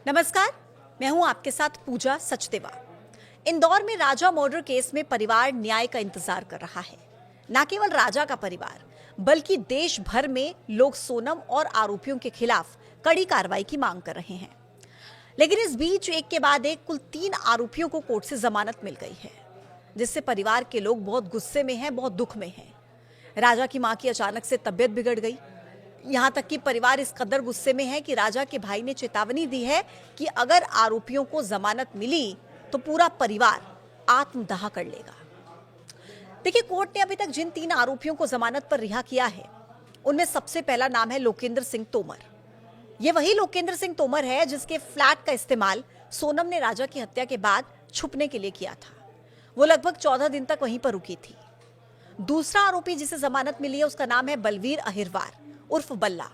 नमस्कार, मैं हूं आपके साथ पूजा सचदेवा। इंदौर में राजा मर्डर केस में परिवार न्याय का इंतजार कर रहा है। न केवल राजा का परिवार बल्कि देश भर में लोग सोनम और आरोपियों के खिलाफ कड़ी कार्रवाई की मांग कर रहे हैं। लेकिन इस बीच एक के बाद एक कुल 3 आरोपियों को कोर्ट से जमानत मिल गई है, जिससे परिवार के लोग बहुत गुस्से में हैं, बहुत दुख में हैं। राजा की मां की अचानक से तबीयत बिगड़ गई। यहां तक कि परिवार इस कदर गुस्से में है कि राजा के भाई ने चेतावनी दी है कि अगर आरोपियों को जमानत मिली तो पूरा परिवार आत्मदाह कर लेगा। देखिए, कोर्ट ने अभी तक जिन 3 आरोपियों को जमानत पर रिहा किया है, उनमें सबसे पहला नाम है लोकेंद्र सिंह तोमर। ये वही लोकेंद्र सिंह तोमर है जिसके फ्लैट का इस्तेमाल सोनम ने राजा की हत्या के बाद छुपने के लिए किया था। वो लगभग 14 दिन तक वहीं पर रुकी थी। दूसरा आरोपी जिसे जमानत मिली है उसका नाम है बलवीर अहिरवार उर्फ बल्ला।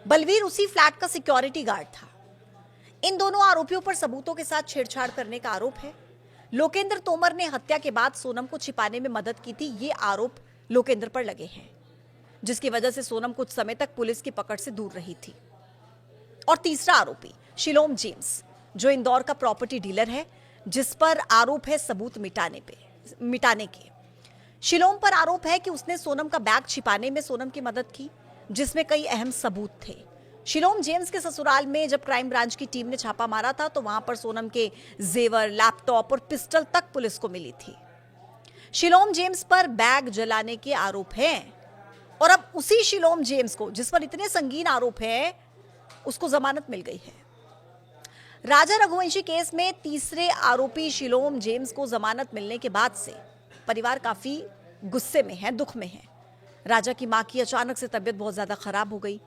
बलवीर उसी फ्लैट का सिक्योरिटी गार्ड था। इन दोनों आरोपियों पर सबूतों के साथ छेड़छाड़ करने का आरोप है। लोकेंद्र तोमर ने हत्या के बाद सोनम को छिपाने में मदद की थी, ये आरोप लोकेंद्र पर लगे हैं, जिसकी वजह से सोनम कुछ समय तक पुलिस की पकड़ से दूर रही थी। और तीसरा आरोपी शिलोम जेम्स, जो इंदौर का प्रॉपर्टी डीलर है, जिस पर आरोप है सबूत मिटाने के। शिलोम पर आरोप है कि उसने सोनम का बैग छिपाने में सोनम की मदद की, जिसमें कई अहम सबूत थे। शिलोम जेम्स के ससुराल में जब क्राइम ब्रांच की टीम ने छापा मारा था तो वहां पर सोनम के जेवर, लैपटॉप और पिस्टल तक पुलिस को मिली थी। शिलोम जेम्स पर बैग जलाने के आरोप हैं और अब उसी शिलोम जेम्स को, जिस पर इतने संगीन आरोप हैं, उसको जमानत मिल गई है। राजा रघुवंशी केस में तीसरे आरोपी शिलोम जेम्स को जमानत मिलने के बाद से परिवार काफी गुस्से में है, दुख में है। राजा की मां की अचानक से तबीयत बहुत ज्यादा खराब हो गई।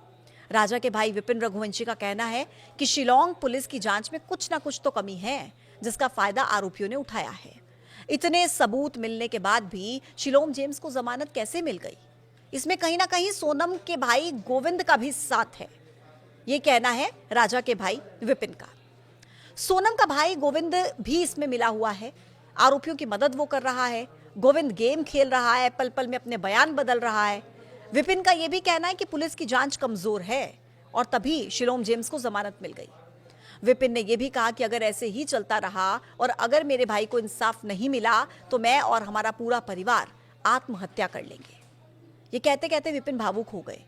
राजा के भाई विपिन रघुवंशी का कहना है कि शिलोंग पुलिस की जांच में कुछ ना कुछ तो कमी है, जिसका फायदा आरोपियों ने उठाया है। इतने सबूत मिलने के बाद भी शिलोम जेम्स को जमानत कैसे मिल गई? इसमें कहीं ना कहीं सोनम के भाई गोविंद का भी साथ है, ये कहना है राजा के भाई विपिन का। सोनम का भाई गोविंद भी इसमें मिला हुआ है। आरोपियों की मदद वो कर रहा है। गोविंद गेम खेल रहा है, पल पल में अपने बयान बदल रहा है। विपिन का यह भी कहना है कि पुलिस की जांच कमजोर है और तभी शिलोम जेम्स को जमानत मिल गई। विपिन ने यह भी कहा कि अगर ऐसे ही चलता रहा और अगर मेरे भाई को इंसाफ नहीं मिला तो मैं और हमारा पूरा परिवार आत्महत्या कर लेंगे। ये कहते कहते विपिन भावुक हो गए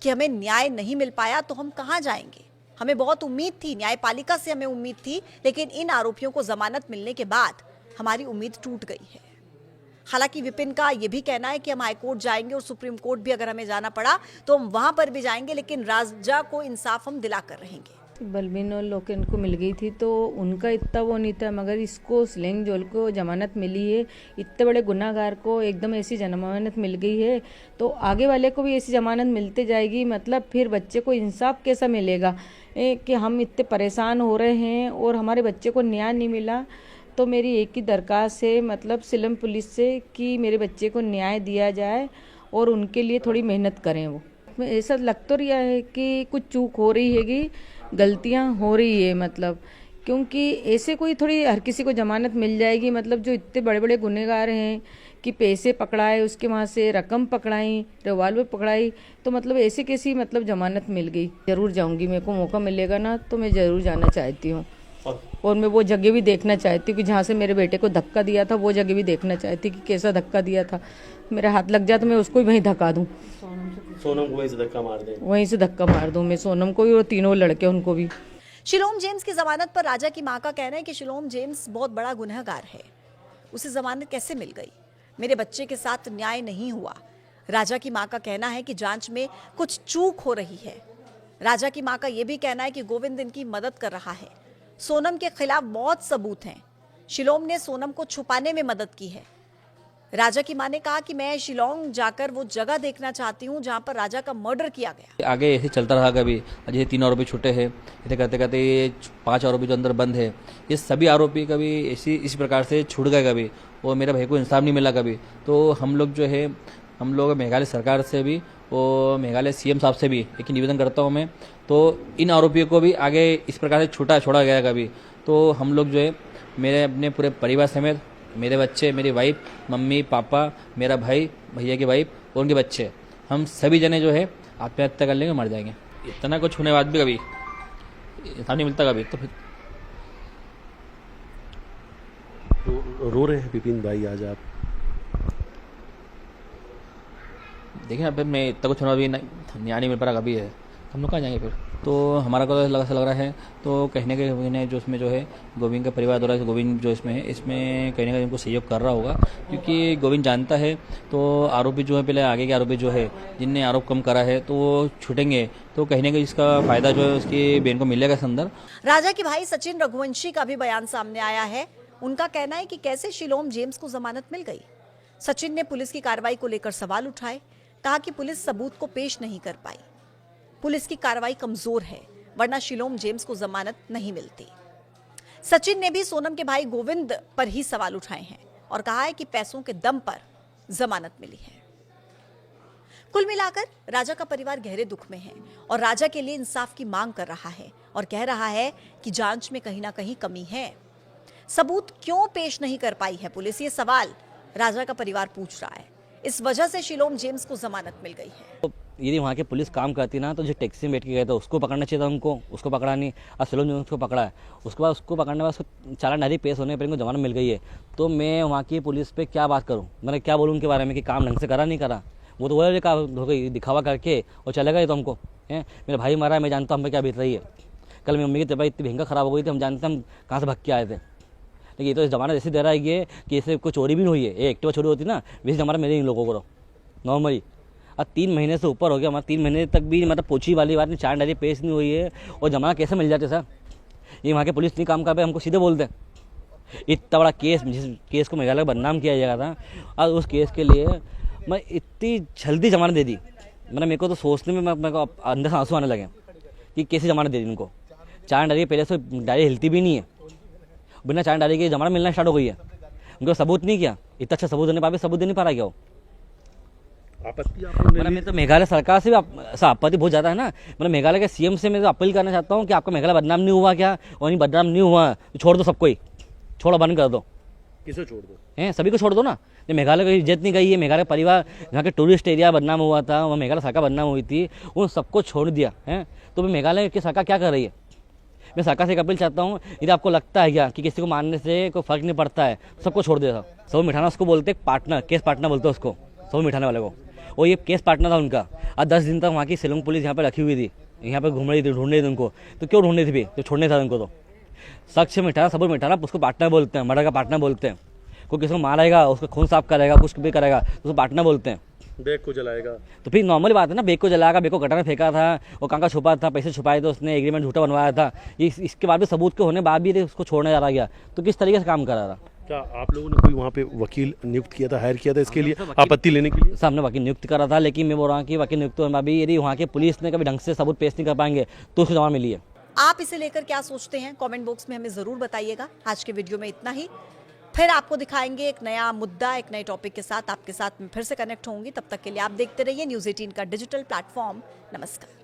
कि हमें न्याय नहीं मिल पाया तो हम कहां जाएंगे। हमें बहुत उम्मीद थी, न्यायपालिका से हमें उम्मीद थी, लेकिन इन आरोपियों को जमानत मिलने के बाद हमारी उम्मीद टूट गई है। हालांकि विपिन का यह भी कहना है कि हम हाईकोर्ट जाएंगे और सुप्रीम कोर्ट भी अगर हमें जाना पड़ा तो हम वहां पर भी जाएंगे, लेकिन राजा को इंसाफ हम दिला कर रहेंगे। बलवीन और लोकेंद्र को मिल गई थी तो उनका इतना वो नहीं था, मगर इसको स्लेंग जोल को जमानत मिली है। इतने बड़े गुनाहगार को एकदम ऐसी जमानत मिल गई है तो आगे वाले को भी ऐसी जमानत मिलते जाएगी। मतलब फिर बच्चे को इंसाफ कैसा मिलेगा कि हम इतने परेशान हो रहे हैं और हमारे बच्चे को न्याय नहीं मिला। तो मेरी एक ही दरख्वास्त है, मतलब सिलम पुलिस से, कि मेरे बच्चे को न्याय दिया जाए और उनके लिए थोड़ी मेहनत करें। वो ऐसा लग तो रहा है कि कुछ चूक हो रही है, कि गलतियां हो रही है, मतलब क्योंकि ऐसे कोई थोड़ी हर किसी को जमानत मिल जाएगी। मतलब जो इतने बड़े बड़े गुनहगार हैं कि पैसे पकड़ाए, उसके वहाँ से रकम पकड़ाई, रिवॉल्वर पकड़ाई, तो मतलब ऐसे कैसी मतलब जमानत मिल गई। जरूर जाऊंगी, मेरे को मौका मिलेगा ना तो मैं जरूर जाना चाहती हूँ। और मैं वो जगह भी देखना चाहती हूँ कि जहाँ से मेरे बेटे को धक्का दिया था, वो जगह भी देखना चाहती कि कैसा धक्का दिया था। मेरा हाथ लग जाए तो मैं उसको भी वहीं धक्का दूँ, सोनम को वहीं से धक्का मार दे, वहीं से धक्का मार दूँ मैं सोनम को भी और तीनों लड़के उनको भी। शिलोम जेम्स की जमानत पर राजा की मां का कहना है कि शिलोम जेम्स बहुत बड़ा गुनहगार है, उसे जमानत कैसे मिल गई? मेरे बच्चे के साथ न्याय नहीं हुआ। राजा की मां का कहना है कि जांच में कुछ चूक हो रही है। राजा की मां का यह भी कहना है कि गोविंद इनकी मदद कर रहा है। सोनम के खिलाफ बहुत सबूत हैं। शिलोम ने सोनम को छुपाने में मदद की है। राजा की मां ने कहा कि मैं शिलोंग जाकर वो जगह देखना चाहती हूँ जहाँ पर राजा का मर्डर किया गया। आगे ऐसे चलता रहा। कभी ये 3 आरोपी छूटे हैं, ऐसे करते करते ये 5 आरोपी जो अंदर बंद है, ये सभी आरोपी कभी इसी प्रकार से छूट गए कभी, और मेरे भाई को इंसाफ नहीं मिला कभी। तो हम लोग मेघालय सरकार से भी और मेघालय सीएम साहब से भी एक निवेदन करता हूँ मैं, तो इन आरोपियों को भी आगे इस प्रकार से छोड़ा गया कभी। तो हम लोग मेरे अपने पूरे परिवार समेत, मेरे बच्चे, मेरी वाइफ, मम्मी पापा, मेरा भाई, भैया की वाइफ और उनके बच्चे, हम सभी जने आत्महत्या कर लेंगे, मर जाएंगे। इतना कुछ होने बाद भी कभी इंसाफ नहीं मिलता कभी तो फिर रो रहे हैं विपिन भाई आज आप? देखिए अब मैं इतना कुछ अभी न्याय नहीं मिल पा रहा कभी है, हम लोग कहाँ जाएंगे फिर। तो हमारा को ऐसा लग रहा है, तो कहने के ने जो इसमें जो है गोविंद का परिवार द्वारा गोविंद जो इसमें है, इसमें कहीं ना कहीं उनको सहयोग कर रहा होगा, क्योंकि गोविंद जानता है तो आरोपी जो है, पहले आगे के आरोपी जो है जिनने आरोप कम करा है तो वो छूटेंगे, तो कहीं ना कहीं इसका फायदा जो है उसकी बहन को मिलेगा इसके अंदर। राजा के भाई सचिन रघुवंशी का भी बयान सामने आया है। उनका कहना है कि कैसे शिलोम जेम्स को जमानत मिल गई। सचिन ने पुलिस की कार्रवाई को लेकर सवाल उठाए, कहा कि पुलिस सबूत को पेश नहीं कर पाई, पुलिस की कार्रवाई कमजोर है, वरना शिलोम जेम्स को जमानत नहीं मिलती। सचिन ने भी सोनम के भाई गोविंद पर ही सवाल उठाए हैं और कहा है कि पैसों के दम पर जमानत मिली है। कुल मिलाकर राजा का परिवार गहरे दुख में है और राजा के लिए इंसाफ की मांग कर रहा है और कह रहा है कि जांच में कहीं ना कहीं कमी है। सबूत क्यों पेश नहीं कर पाई है पुलिस, ये सवाल राजा का परिवार पूछ रहा है। इस वजह से शिलोम जेम्स को जमानत मिल गई है। यदि वहाँ के पुलिस काम करती ना तो जो टैक्सी में बैठ के गए थे उसको पकड़ना चाहिए था उनको, उसको पकड़ा नहीं। अब शिलोम जेम्स को पकड़ा है, उसके बाद उसको पकड़ने के बाद उसको चालान डायरी पेश होने पर इनको जमानत मिल गई है। तो मैं वहाँ की पुलिस पे क्या बात करूँ, मैंने क्या बोलूँ उनके बारे में कि काम ढंग से करा नहीं करा। वो तो वही हो गई दिखावा करके और चले गए। तो हमको मेरा भाई मारा है, मैं जानता हूँ हम पे क्या बीत रही है। कल मेरी मम्मी की तबीयत इतनी भयंकर खराब हो गई थी, हम जानते हैं हम कहाँ से भग के आए थे। लेकिन ये तो जमानत ऐसे दे रहा है ये कि इससे कोई चोरी भी नहीं हुई है। ये एक्टिवा चोरी होती ना, वैसे जमानत मिले इन लोगों को नॉर्मली। अब 3 महीने से ऊपर हो गया, हमारा 3 महीने तक भी मतलब पूछी वाली बात नहीं, चार डायरी पेश नहीं हुई है और जमानत कैसे मिल जाते सर। ये वहाँ के पुलिस नहीं काम कर पाए, हमको सीधे बोलते हैं। इतना बड़ा केस, जिस केस को मेघालय बदनाम किया जाएगा था, और उस केस के लिए मैं इतनी जल्दी जमानत दे दी। मतलब मेरे को तो सोचने में मेरे को अंदर से आंसू आने लगे कि कैसे जमानत दे दी उनको। चार डायरी पहले से डायरी हिलती भी नहीं है, बिना चार डायरी के जमानत मिलना स्टार्ट हो गई है। उनको सबूत नहीं किया, इतना अच्छा सबूत देने पा भी सबूत दे नहीं पा रहा क्या वो। मतलब मैं तो मेघालय सरकार से भी आपत्ति बहुत ज़्यादा है ना। मतलब मेघालय के सीएम से मैं तो अपील करना चाहता हूँ कि आपका मेघालय बदनाम नहीं हुआ क्या, और नहीं बदनाम नहीं हुआ तो छोड़ दो सबको ही, छोड़ो बंद कर दो। किसे छोड़ दो? सभी को छोड़ दो ना। जो मेघालय की इज्जत नहीं गई है, मेघालय परिवार यहाँ के टूरिस्ट एरिया बदनाम हुआ था, वहाँ मेघालय सरकार बदनाम हुई थी, उन सबको छोड़ दिया है। तो मेघालय की सरकार क्या कर रही है? मैं सरकार से एक अपील चाहता हूँ, यदि आपको लगता है क्या कि किसी को मारने से कोई फर्क नहीं पड़ता है, सबको छोड़ देता। सब मिठाना उसको बोलते हैं पार्टनर, केस पार्टनर बोलते हैं उसको, सब मिठाने वाले को। और ये केस पार्टनर था उनका। आज 10 दिन तक वहाँ की शिलोंग पुलिस यहाँ पे रखी हुई थी, यहाँ पे घूम रही थी, ढूंढ रही थी उनको। तो क्यों ढूंढ रही थी भी, तो छोड़ने था उनको। तो शख्स मिठाना, सबूत मिठाना, उसको पार्टनर बोलते हैं, मर्डर का पार्टनर बोलते हैं। कोई किसी को मारेगा, उसको खून साफ करेगा, कुछ भी करेगा तो उसको पार्टनर बोलते हैं। बैग को जलाएगा तो फिर नॉर्मली बात है ना, बैग को जलाएगा, बैग को गटर में फेंका था, वो कहाँ का छुपा था, पैसे छुपाए थे उसने, एग्रीमेंट झूठा बनवाया था। इसके बाद भी सबूत के होने बाद भी उसको छोड़ने जा रहा गया, तो किस तरीके से काम करा रहा। क्या आप लोगों ने कोई वहाँ पे वकील नियुक्त किया था, हायर किया था इसके लिए आपत्ति लेने के लिए? सामने वकील नियुक्त करा था, लेकिन मैं बोल रहा हूँ कि वकील नियुक्त होने भी यदि वहाँ के पुलिस ने कभी ढंग से सबूत पेश नहीं कर पाएंगे तो उसको जमानत मिली है। आप इसे लेकर क्या सोचते हैं, कमेंट बॉक्स में हमें जरूर बताइएगा। आज के वीडियो में इतना ही, फिर आपको दिखाएंगे एक नया मुद्दा, एक नए टॉपिक के साथ। आपके साथ मैं फिर से कनेक्ट होंगी, तब तक के लिए आप देखते रहिए न्यूज़ 18 का डिजिटल प्लेटफॉर्म। नमस्कार।